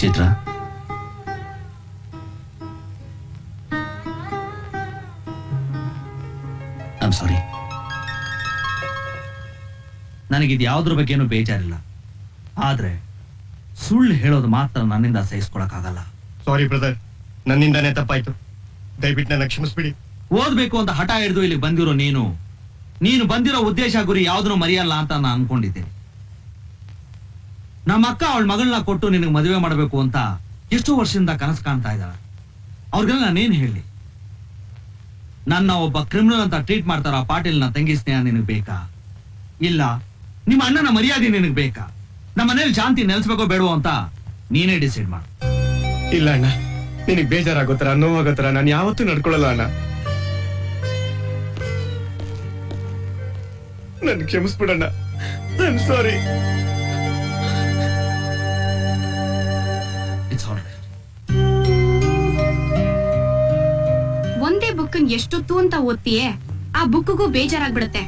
ಚೈತ್ರ, ಐ ಆಮ್ ಸಾರಿ. ನನಗಿದು ಯಾವ್ದ್ರ ಬಗ್ಗೆನೂ ಬೇಜಾರಿಲ್ಲ. ಆದ್ರೆ ಸುಳ್ಳು ಹೇಳೋದು ಮಾತ್ರ ನನ್ನಿಂದ ಸಹಿಸ್ಕೊಳಕ್ಕಾಗಲ್ಲ. ಸಾರಿ ಬ್ರದರ್, ನನ್ನಿಂದಾನೇ ತಪ್ಪಾಯ್ತು. ದಯವಿಟ್ಟು ನನ್ನ ಕ್ಷಮಿಸ್ಬಿಡಿ. ಓದ್ಬೇಕು ಅಂತ ಹಠ ಹಿಡಿದು ಇಲ್ಲಿಗೆ ಬಂದಿರೋ ನೀನು ಬಂದಿರೋ ಉದ್ದೇಶ ಗುರಿ ಯಾವ್ದನ್ನು ಮರೆಯಲ್ಲ ಅಂತ ನಾನು ಅನ್ಕೊಂಡಿದ್ದೇನೆ. ನಮ್ಮ ಅಕ್ಕ ಅವಳ ಮಗಳನ್ನ ಕೊಟ್ಟು ನಿನಗೆ ಮದುವೆ ಮಾಡಬೇಕು ಅಂತ ಎಷ್ಟೋ ವರ್ಷದಿಂದ ಕನಸು ಕಾಣ್ತಾ ಇದ್ದಾಳೆ. ಅವ್ರಿಗೆಲ್ಲ ನಾನೇನ್ ಹೇಳಿ? ನನ್ನ ಒಬ್ಬ ಕ್ರಿಮಿನಲ್ ಅಂತ ಟ್ರೀಟ್ ಮಾಡ್ತಾರ ಆ ಪಾಟೀಲ್ನ ತಂಗಿ ಸ್ನೇಹ ನಿನಗ್ ಬೇಕಾ? ಇಲ್ಲ ನಿಮ್ಮ ಅಣ್ಣನ ಮರ್ಯಾದೆ ನಿನಗ್ ಬೇಕಾ? ನಮ್ಮ ಮನೇಲಿ ಶಾಂತಿ ನೆಲೆಸ್ಬೇಕೋ ಬೇಡವೋ ಅಂತ ನೀನೇ ಡಿಸೈಡ್ ಮಾಡು. ಇಲ್ಲ ಅಣ್ಣ, ನಿನಗೆ ಬೇಜಾರಾಗೋತರ ನೋವಾಗೋತರ ನಾನು ಯಾವತ್ತೂ ನಡ್ಕೊಳ್ಳಲ್ಲ ಅಣ್ಣ. ನನ್ ಕ್ಷಮಿಸ್ಬಿಡಣ್ಣ. I am sorry. It's all right. ಒಂದೇ ಬುಕ್ಕನ್ ಎಷ್ಟೊತ್ತು ಅಂತ ಓದ್ತೀಯೇ, ಆ ಬುಕ್ಗೂ ಬೇಜಾರಾಗ್ಬಿಡತ್ತೆ.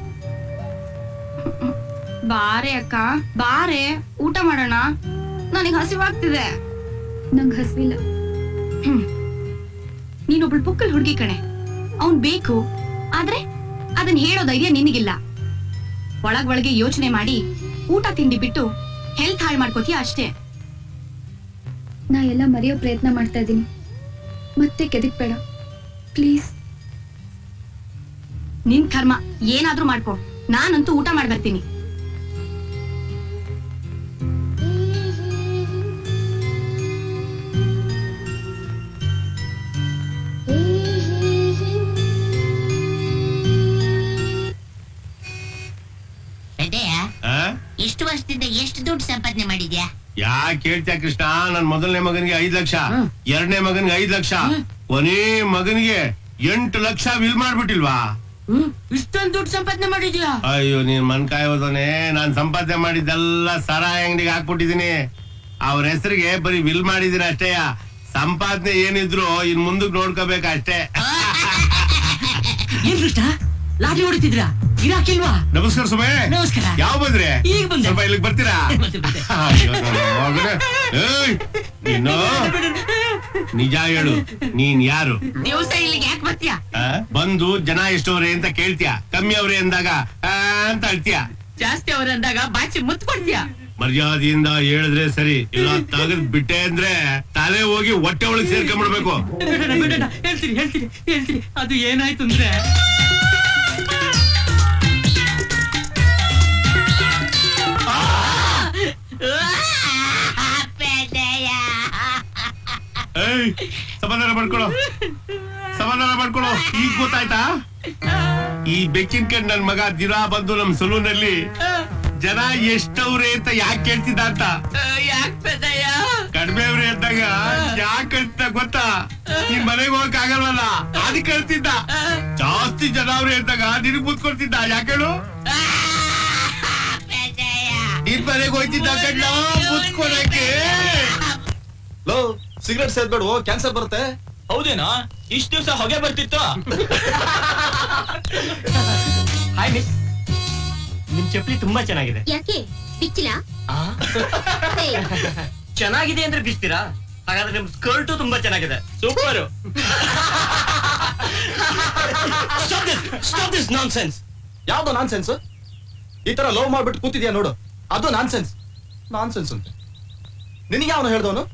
ಬಾರೆ ಅಕ್ಕ, ಬಾರೆ, ಊಟ ಮಾಡೋಣ. ನನಗೆ ಹಸಿವಾಗ್ತಿದೆ. ನಂಗೆ ಹಸ್ವಿಲ್ಲ. ನೀನೊಬ್ಳು ಬುಕ್ಕಲ್ ಹುಡುಗಿ ಕಣೆ, ಅವ್ನ್ ಬೇಕು. ಆದ್ರೆ ಅದನ್ನ ಹೇಳೋ ಧೈರ್ಯ ನಿನಗಿಲ್ಲ. ಒಳಗೆ ಯೋಚನೆ ಮಾಡಿ ಊಟ ತಿಂಡಿ ಬಿಟ್ಟು ಹೆಲ್ತ್ ಹಾಳು ಮಾಡ್ಕೋತೀಯ ಅಷ್ಟೇ. ನಾ ಎಲ್ಲ ಮರೆಯೋ ಪ್ರಯತ್ನ ಮಾಡ್ತಾ ಇದ್ದೀನಿ. ಮತ್ತೆ ಕೆದಕ್ಬೇಡ ಪ್ಲೀಸ್. ನಿನ್ ಕರ್ಮ, ಏನಾದ್ರೂ ಮಾಡ್ಕೊ. ನಾನಂತೂ ಊಟ ಮಾಡ್ಬರ್ತೀನಿ. ಎಷ್ಟು ವರ್ಷದಿಂದ ಎಷ್ಟು ದುಡ್ಡು ಸಂಪಾದನೆ ಮಾಡಿದ್ಯಾ? ಯಾಕೆ ಕೇಳ್ತ್ಯಾ ಕೃಷ್ಣ? ನನ್ ಮೊದಲನೇ ಮಗನಿಗೆ 5 ಲಕ್ಷ, ಎರಡನೇ ಮಗನಿಗೆ 5 ಲಕ್ಷ, ಕೊನೆ ಮಗನಿಗೆ 8 ಲಕ್ಷ ವಿಲ್ ಮಾಡ್ಬಿಟ್ಟಿಲ್ವಾ? ಇಷ್ಟೊಂದು ದುಡ್ಡು ಸಂಪಾದನೆ ಮಾಡಿದ್ಯಾ? ಅಯ್ಯೋ, ನೀನ್ ಮನ್ಕಾಯಿ ಹೋದನೆ. ನಾನ್ ಸಂಪಾದನೆ ಮಾಡಿದ್ದೆಲ್ಲ ಸರಾಯಿ ಅಂಗಡಿಗೆ ಹಾಕ್ಬಿಟ್ಟಿದೀನಿ. ಅವ್ರ ಹೆಸರಿಗೆ ಬರೀ ವಿಲ್ ಮಾಡಿದೀನಿ ಅಷ್ಟೇಯ. ಸಂಪಾದನೆ ಏನಿದ್ರು ಇನ್ ಮುಂದಕ್ಕೆ ನೋಡ್ಕೋಬೇಕು ಅಷ್ಟೇ. ಏನ್ ಕೃಷ್ಣ, ಲಾಟ್ರಿ ಹೊಡಿತಿದ್ರಾ? ಇರಾಕಿಲ್ವಾ? ನಮಸ್ಕಾರ ಸುಮೇ. ನಮಸ್ಕಾರ. ಯಾವ ಬಂದ್ರೆ? ಈಗ ಬಂದೆ. ಸ್ವಲ್ಪ ಇಲ್ಲಿಗೆ ಬರ್ತೀರಾ? ಬರ್ತೀನಿ. ಅಯ್ಯೋ, ನನ್ನ ಮಗನೇ. ಏಯ್, ನೀನು ನಿಜ ಹೇಳು, ನೀನ್ ಯಾರು? ದಿವಸ ಇಲ್ಲಿಗೆ ಯಾಕೆ ಬರ್ತೀಯ? ಬಂದು ಜನ ಎಷ್ಟವ್ರೆ ಅಂತ ಕೇಳ್ತೀಯ, ಕಮ್ಮಿ ಅವ್ರೆ ಅಂದಾಗ ಅಂತ ಅಳ್ತೀಯ. ಜಾಸ್ತಿ ಅವ್ರಂದಾಗ ಬಾಚಿ ಮುತ್ಕೊಡ್ತೀಯ. ಮರ್ಯಾದೆಯಿಂದ ಹೇಳಿದ್ರೆ ಸರಿ, ಇಲ್ಲ ತಗದ್ ಬಿಟ್ಟೆ ಅಂದ್ರೆ ತಲೆ ಹೋಗಿ ಹೊಟ್ಟೆ ಒಳಗೆ ಸೇರ್ಕೊಂಡ್ಬಿಡ್ಬೇಕು. ಹೇಳ್ತೀನಿ ಹೇಳ್ತೀನಿ ಹೇಳ್ತೀನಿ. ಅದು ಏನಾಯ್ತು ಅಂದ್ರೆ ಏಯ್, ಸಮಾಧಾನ ಮಾಡ್ಕೊಳೋ, ಸಮಾಧಾನ ಮಾಡ್ಕೊಳೋ. ಈಗ ಗೊತ್ತಾಯ್ತಾ? ಈ ಬೆಕ್ಕಿನ ಕಂಡ್ ನನ್ ಮಗ ದಿನ ಬಂದು ನಮ್ ಸಲೂನಲ್ಲಿ ಜನ ಎಷ್ಟವ್ರೆ ಅಂತ ಯಾಕೆ ಕೇಳ್ತಿದ್ದ ಅಂತ. ಯಾಕೆ ಪೆದ್ದಯ್ಯ? ಕಡಿಮೆ ಅವ್ರೆ ಅಂದಾಗ ಯಾಕೆ ಕಳ್ತಿದ್ದ ಗೊತ್ತಾ? ನಿನ್ ಮನೆಗೆ ಹೋಗಕ್ ಆಗಲ್ವಲ್ಲ, ಅದಕ್ಕೆ ಕಳ್ತಿದ್ದ. ಜಾಸ್ತಿ ಜನ ಅವ್ರೆ ಅಂದಾಗ ನಿನಗ್ ಮುತ್ಕೊಡ್ತಿದ್ದ. ಯಾಕೇಳು? ನಿನ್ ಮನೆಗೆ ಹೋಯ್ತಿದ್ದ ಕಣ್ಣ ಮುತ್ಕೊಡಕ್ಕೆ. ಲೋ, ಸಿಗರೇಟ್ ಸೇದ್ಬೇಡ, ಕ್ಯಾನ್ಸರ್ ಬರುತ್ತೆ. ಹೌದೇನಾ? ಇಷ್ಟ ದಿವಸ ಹೊಗೆ ಬರ್ತಿತ್ತು. ಹಾಯ್ ಮಿಸ್, ನಿಮ್ ಚಪ್ಪಲಿ ತುಂಬಾ ಚೆನ್ನಾಗಿದೆ. ಯಾಕೆ ಬಿಚ್ಚಿಲ್ಲ? ಚೆನ್ನಾಗಿದೆ ಅಂದ್ರೆ ಬಿಸ್ತೀರಾ? ಹಾಗಾದ್ರೆ ನಿಮ್ ಸ್ಕರ್ಟು ತುಂಬಾ ಚೆನ್ನಾಗಿದೆ. ಸೂಪರ್. Stop this nonsense. ಯಾವ್ದು ನಾನ್ಸೆನ್ಸ್? ಈ ತರ ಲವ್ ಮಾಡ್ಬಿಟ್ಟು ಕೂತಿದ್ಯಾ ನೋಡು, ಅದು ನಾನ್ಸೆನ್ಸ್. ನಾನ್ಸೆನ್ಸ್ ಅಂತ ನಿನಗೆ ಅವನು ಹೇಳ್ದವನು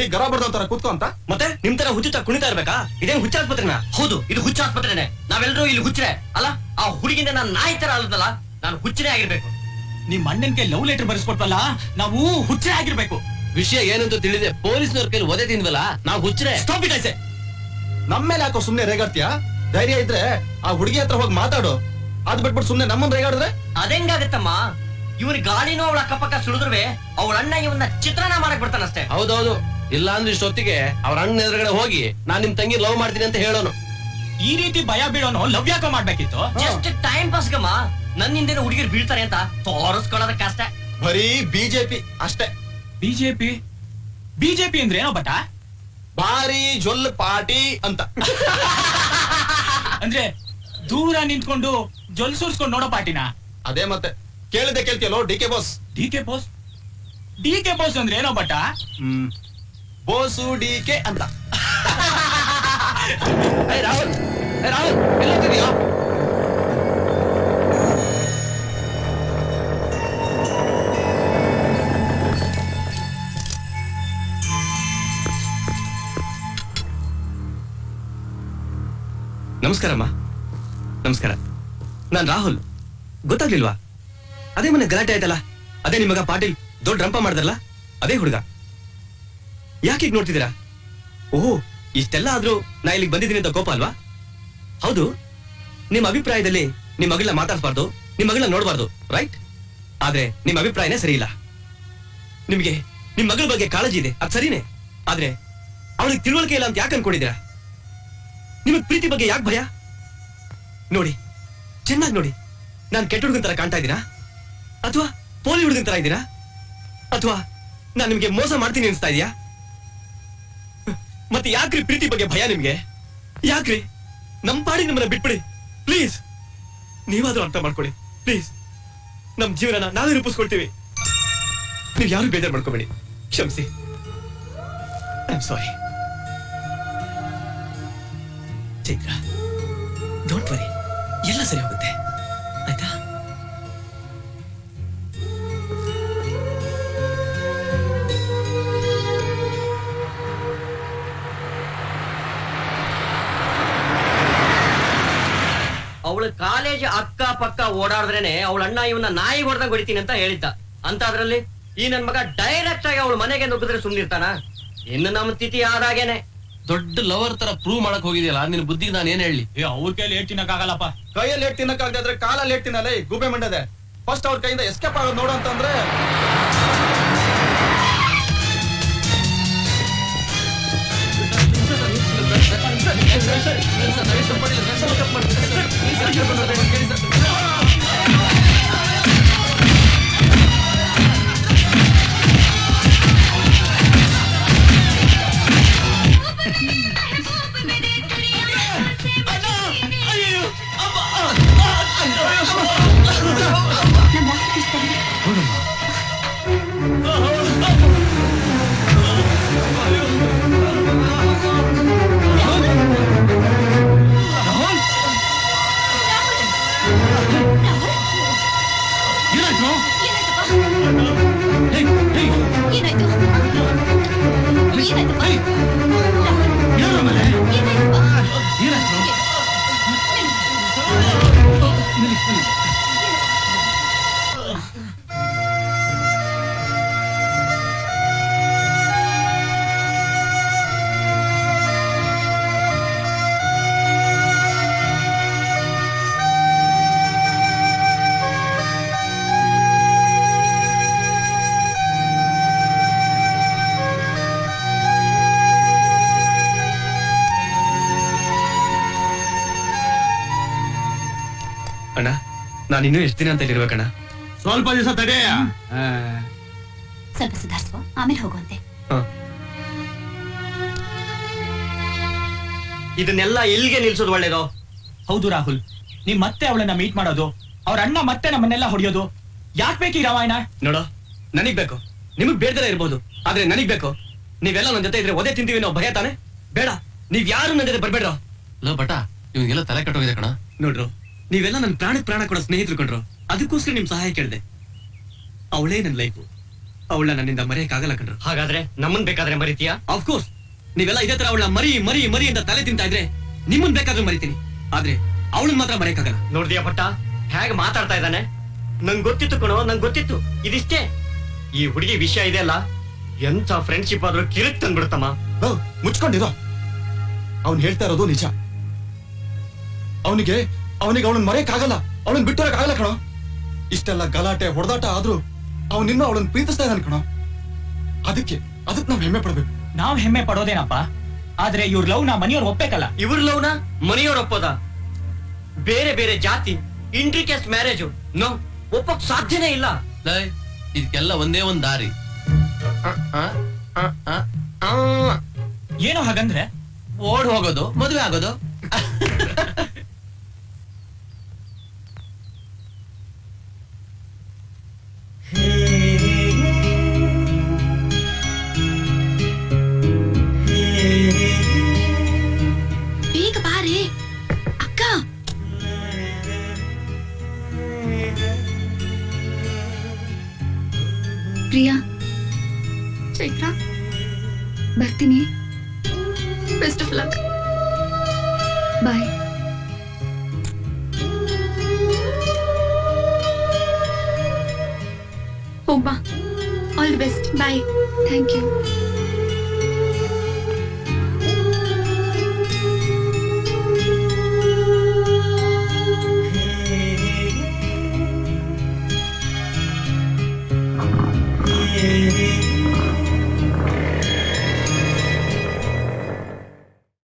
ಈ ಗರ ಬಡ್ದವ್ ತರ ಕೂತ್ಕೊ ಅಂತ? ಮತ್ತೆ ನಿಮ್ ತರ ಹುಚ್ಚುತ್ತ ಕುಣಿತಾ ಇರ್ಬೇಕಾ? ಇದೇನ್ ಹುಚ್ಚ ಆಸ್ಪತ್ರೆನಾ? ಹೌದು, ಇದು ಹುಚ್ಚ ಆಸ್ಪತ್ರೆನೆ. ನಾವೆಲ್ಲರೂ ಇಲ್ಲಿ ಹುಚ್ಚರೆ ಅಲ್ಲ. ಆ ಹುಡುಗಿಂದ ನಾನು ನಾಯಿ ತರ ಅಲ್ಲದಲ್ಲ, ನಾನು ಹುಚ್ಚರೇ ಆಗಿರ್ಬೇಕು. ನಿಮ್ ಅಣ್ಣನ್ಗೆ ಲವ್ ಲೆಟರ್ ಬರೆಸ್ಕೊಟ್ವಲ್ಲ, ನಾವು ಹುಚ್ಚರೇ ಆಗಿರ್ಬೇಕು. ವಿಷಯ ಏನಂತ ತಿಳಿದೆ ಪೊಲೀಸ್ನವ್ರ ಕೈಲಿ ಒದೆ ತಿಂದ್ವಲ್ಲ, ನಾವು ಹುಚ್ಚರೆ. Stop it I say. ನಮ್ಮೇಲೆ ಯಾಕೋ ಸುಮ್ನೆ ರೇಗಾಡ್ತೀಯಾ? ಧೈರ್ಯ ಇದ್ರೆ ಆ ಹುಡುಗಿ ಹತ್ರ ಹೋಗಿ ಮಾತಾಡು. ಅದ್ ಬಿಟ್ಬಿಟ್ಟು ಸುಮ್ನೆ ನಮ್ಮನ್ನ ರೇಗಾಡಿದ್ರೆ ಅದೆಂಗಾಗತ್ತಮ್ಮ? ಇವನ್ ಗಾಳಿನೂ ಅವಳ ಅಕ್ಕಪಕ್ಕ ಸುಳಿದ್ರುವೆ ಅವಳ ಅಣ್ಣ ಇವನ್ನ ಚಿತ್ರಾನ್ನ ಮಾಡಕ್ ಬಿಡ್ತಾನಷ್ಟೇ. ಹೌದೌದು, ಇಲ್ಲ ಅಂದ್ರೆ ಇಷ್ಟೊತ್ತಿಗೆ ಅವ್ರ ಅಣ್ಣ ಎದುರುಗಡೆ ಹೋಗಿ ನಾನ್ ನಿಮ್ ತಂಗಿ ಲವ್ ಮಾಡ್ತೀನಿ ಅಂತ ಹೇಳೋನು. ಈ ರೀತಿ ಭಯ ಬೀಳೋನು ಲವ್ ಯಾಕೋ ಮಾಡ್ಬೇಕಿತ್ತು? ಜಸ್ಟ್ ಟೈಮ್ ಪಾಸ್ಗಮ್ಮ. ನನ್ನಿಂದ ಹುಡುಗಿರು ಬೀಳ್ತಾರೆ ಅಂತ ತೋರಿಸ್ಕೊಳ್ಳೋದಕ್ಕಷ್ಟೇ. ಬರೀ ಬಿಜೆಪಿ ಅಷ್ಟೇ. ಬಿಜೆಪಿ? ಬಿಜೆಪಿ ಅಂದ್ರೆ ಏನೋ ಬಟ? ಭಾರಿ ಜೊಲ್ ಪಾರ್ಟಿ ಅಂತ. ಅಂದ್ರೆ ದೂರ ನಿಂತ್ಕೊಂಡು ಜೊಲ್ ಸುರ್ಸ್ಕೊಂಡು ನೋಡೋ ಪಾರ್ಟಿನ? ಅದೇ ಮತ್ತೆ ಕೇಳಿದೆ ಕೇಳ್ತಿಯಲ್ಲೋ D K Bose. D K Bose? D K Bose ಅಂದ್ರೆ ಏನೋ ಬಟ? ಬೋಸು ಡಿ ಕೆ ಅಂತ. ರಾಹುಲ್, ರಾಹುಲ್ ಎಲ್ಲೋಗ್ತಿದ್ಯಾ? ನಮಸ್ಕಾರಮ್ಮ. ನಮಸ್ಕಾರ. ನಾನ್ ರಾಹುಲ್. ಗೊತ್ತಾಗ್ಲಿಲ್ವಾ? ಅದೇ ಮನೆ ಗಲಾಟೆ ಆಯ್ತಲ್ಲ, ಅದೇ ನಿಮ್ ಮಗ ಪಾಟೀಲ್ ದೊಡ್ಡ ರಂಪ ಮಾಡ್ದಲ್ಲ, ಅದೇ ಹುಡುಗ. ಯಾಕೆ ಈಗ ನೋಡ್ತಿದ್ದೀರಾ? ಓಹೋ, ಇಷ್ಟೆಲ್ಲ ಆದ್ರೂ ನಾ ಇಲ್ಲಿಗೆ ಬಂದಿದ್ದೀನಿ ಅಂತ ಕೋಪ ಅಲ್ವಾ? ಹೌದು, ನಿಮ್ ಅಭಿಪ್ರಾಯದಲ್ಲಿ ನಿಮ್ ಮಗಳನ್ನ ಮಾತಾಡ್ಬಾರ್ದು, ನಿಮ್ ಮಗಳನ್ನ ನೋಡ್ಬಾರ್ದು, ರೈಟ್? ಆದ್ರೆ ನಿಮ್ ಅಭಿಪ್ರಾಯನೇ ಸರಿ ಇಲ್ಲ. ನಿಮ್ಗೆ ನಿಮ್ ಮಗಳ ಬಗ್ಗೆ ಕಾಳಜಿ ಇದೆ, ಅದ್ ಸರಿನೇ. ಆದ್ರೆ ಅವಳಿಗೆ ತಿಳುವಳಿಕೆ ಇಲ್ಲ ಅಂತ ಯಾಕೆ ಅನ್ಕೊಂಡಿದ್ದೀರಾ? ನಿಮಗ್ ಪ್ರೀತಿ ಬಗ್ಗೆ ಯಾಕೆ ಭಯ? ನೋಡಿ, ಚೆನ್ನಾಗಿ ನೋಡಿ, ನಾನ್ ಕೆಟ್ಟ ಹುಡುಗನ್ ತರ ಕಾಣ್ತಾ ಇದ್ದೀರಾ? ಅಥವಾ ಪೋಲಿ ಹುಡುಗನ್ ತರ ಇದ್ದೀರಾ? ಅಥವಾ ನಾನ್ ನಿಮ್ಗೆ ಮೋಸ ಮಾಡ್ತೀನಿ ಅನ್ಸ್ತಾ ಇದೀಯಾ? ಮತ್ತೆ ಯಾಕ್ರಿ ಪ್ರೀತಿ ಬಗ್ಗೆ ಭಯ ನಿಮ್ಗೆ? ಯಾಕ್ರಿ? ನಮ್ ಪಾಡಿ ನಿಮ್ಮನ್ನ ಬಿಟ್ಬಿಡಿ ಪ್ಲೀಸ್. ನೀವಾದ್ರೂ ಅರ್ಥ ಮಾಡ್ಕೊಳ್ಳಿ ಪ್ಲೀಸ್. ನಮ್ ಜೀವನ ನಾವೇ ರೂಪಿಸ್ಕೊಳ್ತೀವಿ. ನೀವ್ ಯಾರು ಬೇಜಾರ್ ಮಾಡ್ಕೋಬೇಡಿ, ಕ್ಷಮಿಸಿ. I am sorry. Chaitra, don't worry, ಎಲ್ಲ ಸರಿ ಹೋಗುತ್ತೆ, ಆಯ್ತಾ? ಅವಳ ಕಾಲೇಜ್ ಅಕ್ಕ ಪಕ್ಕ ಓಡಾಡಿದ್ರೇನೆ ಅವಳ ಅಣ್ಣ ಇವನ್ನ ನಾಯಿ ಹೊಡೆದಂಗ್ ಹೊಡಿತೀನಿ ಅಂತ ಹೇಳಿದ್ದ. ಅಂತ ಅದ್ರಲ್ಲಿ ಈ ನನ್ ಮಗ ಡೈರೆಕ್ಟ್ ಆಗಿ ಅವಳ ಮನೆಗೆ ನುಗ್ಗಿದ್ರೆ ಸುಮ್ನಿರ್ತಾನ? ಇನ್ನು ನಮ್ ತಿಥಿ ಆದಾಗೇನೆ. ದೊಡ್ಡ ಲವರ್ ತರ ಪ್ರೂವ್ ಮಾಡಕ್ ಹೋಗಿದ್ಯಲ್ಲ, ನಿನ್ ಬುದ್ಧಿಗೆ ನಾನು ಏನ್ ಹೇಳಿ? ಅವ್ರ ಕೈಲಿ ಏಟ್ ತಿನ್ನಕ್ಕಾಗಲ್ಲಪ್ಪ. ಕೈಯಲ್ಲಿ ಏಟ್ ತಿನ್ನಕ್ಕಾಗದೆ ಕಾಲಲ್ಲಿ ಏಟ್ ತಿನ್ನಲ್ಲ. ಗೂಬೆ ಮಂಡದೆ ಫಸ್ಟ್ ಅವ್ರ ಕೈಯಿಂದ ಎಸ್ಕೇಪ್ ಆಗೋದು ನೋಡು ಅಂತಂದ್ರೆ ನಾನಿನ್ನೂ ಎಷ್ಟು ದಿನ ಅಂತ ಇಲ್ಲಿರ್ಬೇಕಣ್ಣ? ಸ್ವಲ್ಪ ದಿವಸ ತಡೆಯ. ಸ್ವಲ್ಪ ಸುಧಾರಿಸುವ, ಆಮೇಲೆ ಹೋಗುವಂತೆ. ಇದನ್ನೆಲ್ಲ ಎಲ್ಲಿಗೆ ನಿಲ್ಸೋದು ಒಳ್ಳೇದು? ಹೌದು ರಾಹುಲ್, ನೀವ್ ಮತ್ತೆ ಅವಳನ್ನ ಮೀಟ್ ಮಾಡೋದು, ಅವ್ರ ಅಣ್ಣ ಮತ್ತೆ ನಮ್ಮನ್ನೆಲ್ಲ ಹೊಡೆಯೋದು ಯಾಕೆ ಬೇಕು ಈ ರಾಮಾಯಣ? ನೋಡೋ, ನನಗ್ ಬೇಕು, ನಿಮಗ್ ಬೇಡ್ದರ ಇರ್ಬೋದು, ಆದ್ರೆ ನನಗ್ ಬೇಕು. ನೀವೆಲ್ಲ ನನ್ನ ಜೊತೆ ಇದ್ರೆ ಒದೆ ತಿಂತೀವಿ ನಾವು ಭಯ ತಾನೆ? ಬೇಡ, ನೀವ್ ಯಾರು ನನ್ನ ಜೊತೆ ಬರ್ಬೇಡ್ರೋ. ಲೋ ಬಟ, ಇವ್ನಿಗೆಲ್ಲ ತಲೆ ಕಟ್ಟೋಗಿದೆ ಕಣ. ನೋಡ್ರು, ನೀವೆಲ್ಲ ನನ್ ಪ್ರಾಣಕ್ ಪ್ರಾಣ ಕೊಡೋ ಸ್ನೇಹಿತರು ಕಂಡ್ರು, ಅದಕ್ಕೋಸ್ಕರ ನಿಮ್ ಸಹಾಯ ಕೇಳಿದೆ. ಅವಳೇ ನನ್ ಲೈಫು, ಅವಳ ನನ್ನಿಂದ ಮರೆಯಕ್ಕಾಗಲ್ಲ ಕಂಡ್ರು. ಹಾಗಾದ್ರೆ ನಮ್ಮನ್ ಬೇಕಾದ್ರೆ ಮರಿತೀಯಾ? ಆಫ್ಕೋರ್ಸ್. ನೀವೆಲ್ಲ ಇದೇ ತರ ಅವಳ ಮರಿ ಮರಿ ಮರಿ ಅಂತ ತಲೆ ತಿಂತಾ ಇದ್ರೆ ನಿಮ್ಮನ್ ಬೇಕಾದ್ರೂ ಮರಿತೀನಿ, ಆದ್ರೆ ಅವಳನ್ ಮಾತ್ರ ಮರೆಯಕ್ಕಾಗಲ್ಲ. ನೋಡ್ದಿಯಾ ಪಟ್ಟ ಹೇಗೆ ಮಾತಾಡ್ತಾ ಇದ್ದಾನೆ? ನಂಗ್ ಗೊತ್ತಿತ್ತು ಕಣೋ, ನಂಗ್ ಗೊತ್ತಿತ್ತು. ಇದಿಷ್ಟೇ, ಈ ಹುಡುಗಿ ವಿಷಯ ಇದೆ ಅಲ್ಲ, ಎಂತ ಫ್ರೆಂಡ್ಶಿಪ್ ಆದ್ರೂ ಕಿರಿಕ್ ತಂದ್ಬಿಡ್ತಮ್ಮ. ಮುಚ್ಕೊಂಡಿರೋ, ಅವ್ನ್ ಹೇಳ್ತಾ ಇರೋದು ನಿಜ. ಅವನಿಗೆ ಅವಳನ್ನ ಮರೆಯಕ್ಕಾಗಲ್ಲ, ಅವಳನ್ನ ಬಿಟ್ಟೋರಕ್ಕಾಗಲ್ಲ ಕಣೋ. ಇಷ್ಟೆಲ್ಲ ಗಲಾಟೆ ಹೊಡೆದಾಟ ಆದ್ರೂ ಅವನಿನ್ನೂ ಅವಳನ್ನ ಪ್ರೀತಿಸ್ತಾ ಇದ್ದಾನೆ ಕಣೋ. ಅದಕ್ಕೆ ನಾವ್ ಹೆಮ್ಮೆ ಪಡ್ಬೇಕು. ನಾವ್ ಹೆಮ್ಮೆ ಪಡೋದೇನಪ್ಪ, ಆದ್ರೆ ಇವ್ರ ಲವ್ ನ ಮನೆಯವ್ರು ಒಪ್ಪೇಕಲ್ಲ. ಇವ್ರ ಲವ್ನ ಮನೆಯವ್ರ ಒಪ್ಪೋದ? ಬೇರೆ ಬೇರೆ ಜಾತಿ, ಇಂಟ್ರಿಕೇಸ್ಟ್ ಮ್ಯಾರೇಜು, ನೋ, ಒಪ್ಪಕ್ ಸಾಧ್ಯನೇ ಇಲ್ಲ. ಇದಕ್ಕೆಲ್ಲ ಒಂದೇ ಒಂದ್ ದಾರಿ. ಏನೋ ಹಾಗಂದ್ರೆ ಓಡ್ ಹೋಗೋದು, ಮದುವೆ ಆಗೋದು. ಬೇಗ ಬಾರೆ ಅಕ್ಕ. ಪ್ರಿಯಾ, ಚೈತ್ರ, ಬರ್ತೀನಿ. Best of luck. ಬಾಯ್. ಹೋಗ್ಬಾ. All the best. Bye. Thank you.